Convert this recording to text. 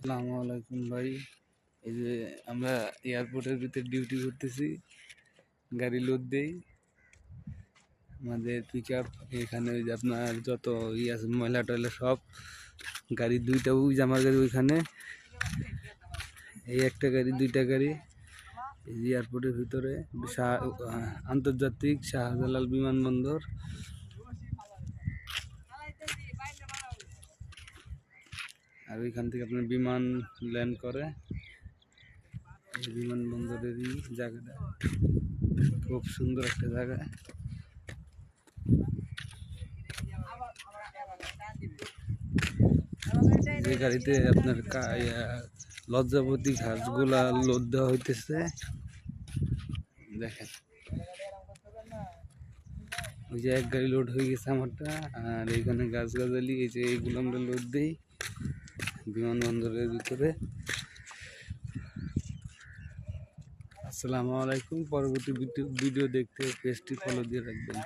আসসালামু আলাইকুম ভাই। এই যে আমরা এয়ারপোর্টের ভিতরে ডিউটি করতেছি, গাড়ি লোড দেই। আমাদের পিক আপ এখানে ওই যে আপনার যত আছে ময়লা টয়লা সব গাড়ি দুইটা, ওই যে আমার গাড়ি ওইখানে, এই একটা গাড়ি দুইটা গাড়ি এই যে এয়ারপোর্টের ভিতরে আন্তর্জাতিক শাহজালাল বিমানবন্দর। আর ওইখান থেকে আপনার বিমান ল্যান্ড করে। এই বিমানবন্দরেরই জায়গাটা খুব সুন্দর একটা জায়গা। যে গাড়িতে আপনার লজ্জাপতি ঘাসগুলা লোড দেওয়া হইতেছে, দেখেন ওই যে এক গাড়ি লোড হয়ে গেছে আমারটা। আর এইখানে গাছ গাছালি, এই যে এইগুলো আমরা লোড দিই বিমানবন্দরের ভিতরে। আসসালামু আলাইকুম। পরবর্তী ভিডিও দেখতে পেজটি ফলো দিয়ে রাখবেন।